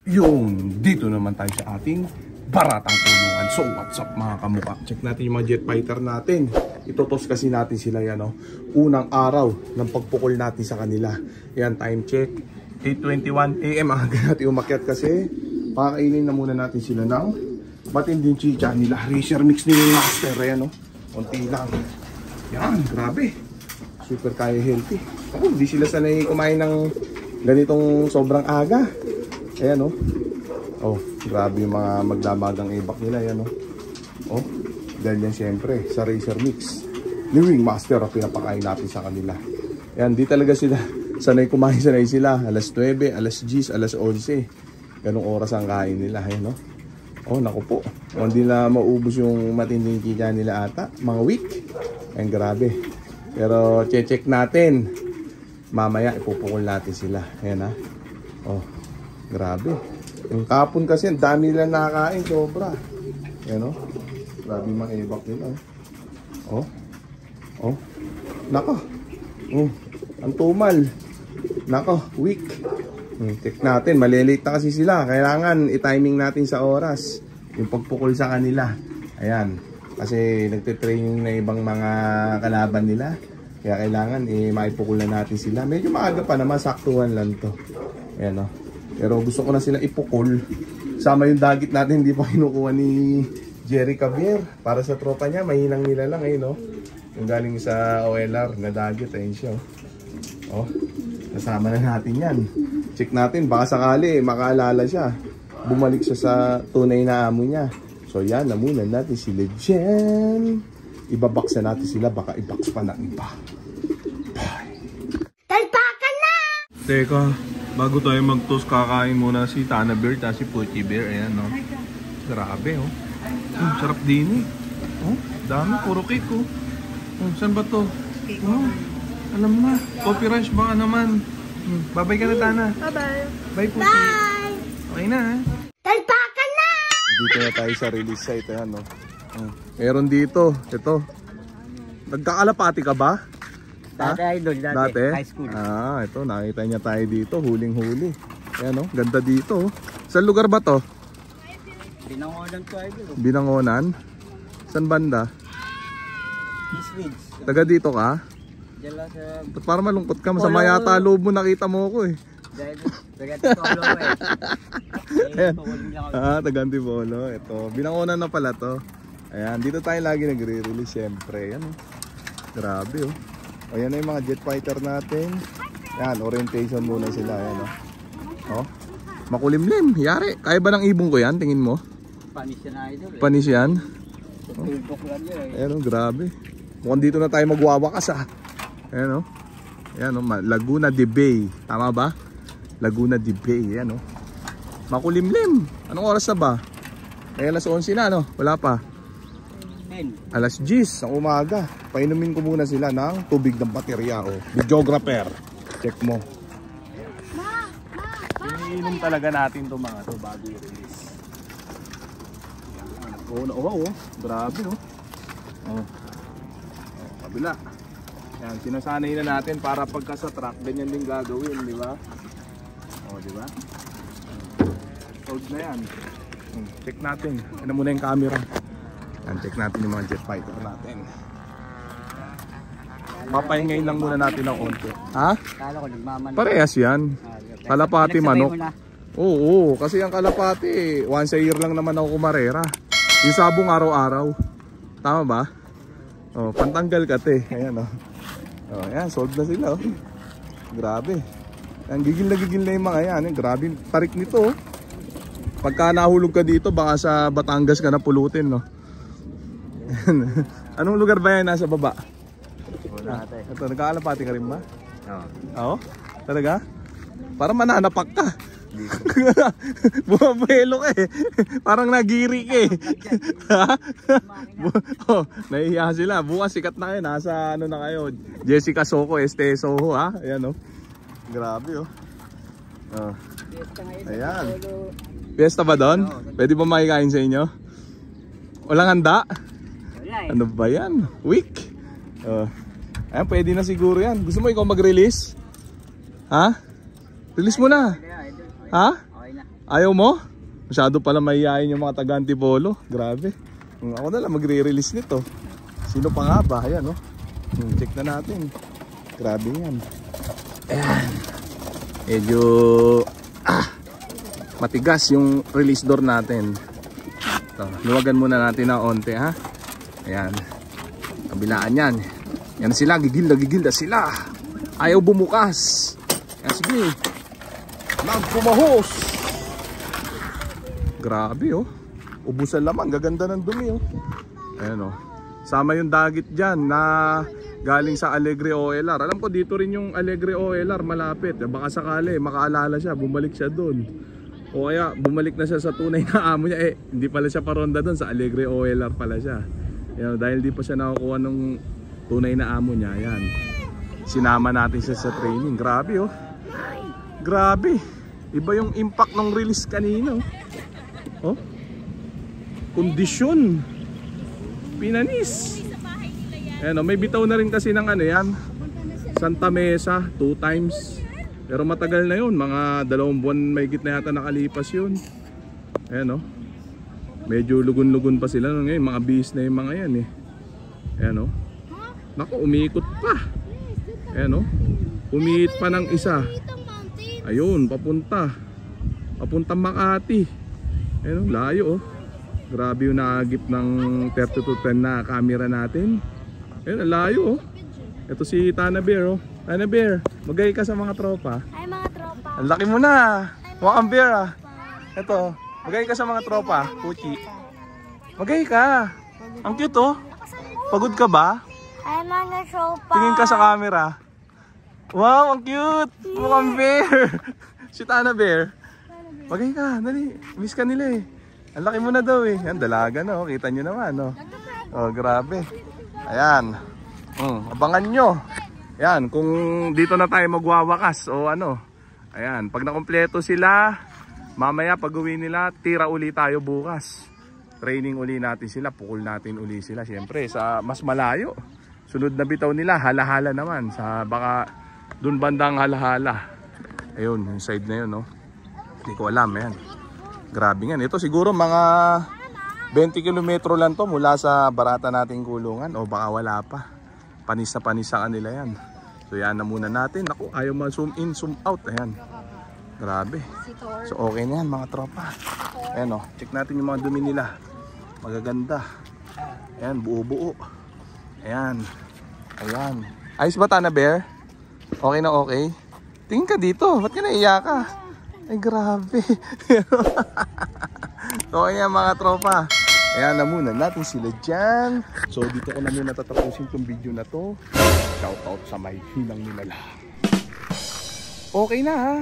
Yun, dito naman tayo sa ating baratang tulungan. So what's up mga kamuka? Check natin yung mga jet fighter natin. Itotos kasi natin sila yan, oh. Unang araw ng pagpukol natin sa kanila. Yan, time check 8:21 AM. Aga natin umakyat kasi pakakainin na muna natin sila ng matinding chicha nila. Racer mix nila yung master. Ayan, oh. Konti lang. Yan, grabe. Super kaya healthy. Oh, hindi sila sanay kumain ng ganitong sobrang aga. Ayan, oh. Oh, grabe yung mga magdamagang ibak nila. Ayan, oh. Oh, dahil yan siyempre sa Racer Mix ni Wingmaster ang pinapakain natin sa kanila. Ayan, di talaga sila sanay kumain, sanay sila. Alas 9, alas 10, alas 11. Ganong oras ang kain nila. Ayan, oh. Oh, naku po. Hindi na maubos yung matinding kita nila ata. Mga week. Ayan, grabe. Pero check natin. Mamaya ipupukol natin sila. Ayan, ha. Oh, grabe. Yung kapon kasi ang dami nila nakakain. Sobra. Ayan, oh. Grabe yung mga ibak nila. Oh. Oh. Nako. Oh. Ang tumal. Nako. Weak. Check natin. Malilate na kasi sila. Kailangan i-timing natin sa oras. Yung pagpukol sa kanila. Ayan. Kasi nagtitraining na ibang mga kalaban nila. Kaya kailangan maipukul na natin sila. Medyo maaga pa naman. Saktuhan lang to. Ayan, oh. Pero gusto ko na sila ipukul. Sama yung dagit natin. Hindi pa kinukuha ni Jerry Cavier. Para sa tropa niya. Mahinang nila lang. Ayun, oh. Yung galing sa OLR na dagit. Ayun siya, oh. Oh. Kasama na natin yan. Check natin. Baka sakali makaalala siya. Bumalik siya sa tunay na amo niya. So yan. Namunan natin sila dyan. Ibabox na natin sila. Baka i-box pa na iba. Bye. Talpakan na! Teka. Bago tayo mag-toast, kakain muna si Tana Bear at si Puchi Bear. Ayan, no? Grabe, oh. Sarap din, eh. Oh, dami. Puro cake, oh. Oh, saan ba to? Oh, alam mo na. Coffee Ranch baka naman. Bye-bye ka na, Tana. Bye-bye. Bye, Puchi. Bye! Okay na, ha? Talpakan na! Dito na tayo sa release site. Ayan, no? Meron dito. Ito. Nagkakalapati ka ba? Dati idol, dati. High school. Ah, ito. Nakita niya tayo dito. Huling-huli. Ayan, oh. Ganda dito, oh. Saan lugar ba to? Binangonan ko idol. Binangonan? Saan banda? East Ridge. Taga dito ka? Diyan lang sa... Ba't parang malungkot ka? Masama yata loob mo, nakita mo ako, eh. Dahil, taga Titolo eh. Ayan. Ah, taga Antipolo. Ito. Binangonan na pala to. Ayan. Dito tayo lagi nagre-release, syempre. Ayan, oh. Grabe, oh. Ayan na yung mga jet fighter natin. Ayan, orientation muna sila. Ayan, oh. Oh. Makulimlim. Yari. Kaya ba ng ibong ko yan? Tingin mo? Panis yan idol eh. Panis yan? Tultok lang yan eh. Ayan, oh. Grabe. Mukhang dito na tayo magwawakas, ah. Ayan, oh. Ayan, oh. Laguna de Bay. Tama ba? Laguna de Bay. Ayan, oh. Makulimlim. Anong oras na ba? Eh, alas 11 na, no? Wala pa. Alas 10 ang umaga. Painumin ko muna sila ng tubig ng baterya, oh. Videographer. Check mo. Iniinom talaga natin itong mga ito bago i-release. Oh. Grabe, oh. Oh. Kabila. Yan, sinasanay na natin para pagka sa truck, ganyan din gagawin, di ba? Oh, di ba? Sold na yan. Check natin. Ano muna yung camera. Yan, check natin yung mga jet fighter natin. Papahingay lang muna natin ng onte. Ha? Kala ko nagmamanok. Parehas yan. Kalapati manok. Oo, kasi ang kalapati, once a year lang naman ako kumarera. Yung sabong araw-araw. Tama ba? Oh, pantanggal ka, te. Ayan, oh. Oh, ayan, sold na sila, oh. Grabe. Ayan, gigil na yung mga yan. Grabe, tarik nito, oh. Pagka nahulog ka dito, baka sa Batangas ka na pulutin, no? Anong lugar ba yan nasa baba? Ito, nagkakalapati ka rin ba? Oo. Talaga? Parang mananapak ka. Bumabelo ka eh. Parang nagiri ka eh. Oh, nahihiya sila. Bukas sikat na kayo. Nasa ano na kayo? Jessica Soho, Este Soho, ha? Ayan, oh. Grabe, oh. Oh. Ayan. Fiesta ba doon? Pwede ba makikain sa inyo? Walang handa? Ano ba yan? Week? Ayan, pwede na siguro yan. Gusto mo ikaw mag-release? Ha? Release mo na. Ha? Ayaw mo? Masyado pala mahihayin yung mga taga-Antipolo. Grabe. Ako na lang magre-release nito. Sino pa nga ba? Ayan, oh. Check na natin. Grabe yan. Ayan. Medyo matigas yung release door natin. Ito, luwagan muna natin na onte, ha. Ayan. Kabilaan yan. Yan sila, gigilda sila. Ayaw bumukas. Ayan, sige. Nagpumahos. Grabe, oh. Ubusan lamang, gaganda ng dumi, oh. Ayan, oh. Sama yung dagit dyan na galing sa Alegre OLR. Alam ko dito rin yung Alegre OLR malapit. Baka sakali makaalala siya, bumalik siya doon. O kaya bumalik na siya sa tunay na amo niya. Hindi pala siya paronda doon, sa Alegre OLR pala siya. Yan, dahil di pa siya nakukuha ng tunay na amo niya. Yan. Sinama natin siya sa training. Grabe, oh. Grabe. Iba yung impact ng release kanina, oh. Kondisyon. Pinanis. Ayan, may bitaw na rin kasi ng ano yan, Santa Mesa 2 times. Pero matagal na yun, mga 2 buwan may gitna yata nakalipas yun. Ayan, medyo lugun-lugun pa sila ngayon, mga bis na yung mga yan eh. Ayan, naku, umiikot pa. Ayan, umiit pa ng isa. Ayun, papuntang Makati. Ayan, layo, grabe yung naagip ng 30-10 na camera natin. Ayun, layo, Ito si Tana Bear, Tana Bear, magay ka sa mga tropa. Ay, mga tropa. Ang laki mo na. Mukhang bear, Ito, magay ka sa mga tropa. Puchi. Magay ka. Ang cute, Pagod ka ba? Ay, mga tropa. Tingin ka sa camera. Wow, ang cute. Mukhang bear. Si Tana Bear. Magay ka, dali. Miss ka nila eh. Ang laki mo na daw eh. Yan, dalaga na, kita nyo naman, Oh, grabe. Ayan. Abangan nyo. Ayan, kung dito na tayo magwawakas o ano. Ayan, pag nakompleto sila, mamaya pag uwi nila, tira uli tayo bukas. Training uli natin sila, pukul natin uli sila. Siyempre, sa mas malayo. Sunod na bitaw nila, hala-hala naman. Sa baka dun bandang hala-hala. Ayun, yung side na yun, Hindi ko alam, ayan. Grabe nga. Ito siguro mga 20 kilometro lang to mula sa barata nating kulungan. O baka wala pa. Panis na panis sa kanila yan. So yan na muna natin. Naku, ayaw ma-zoom in, zoom out. Ayan. Grabe. So okay na yan mga tropa. Ayan, check natin yung mga dumi nila. Magaganda. Ayan, buo-buo. Ayan. Ayan. Ayos ba, Tana Bear? Okay na okay? Tingin ka dito. Ba't ka naiiyak ka? Ay, grabe. So ayan mga tropa, ayan na muna natin sila dyan. So dito ko na muna tatapusin itong video na to. Shout out sa may hinang nila. Okay na, ha?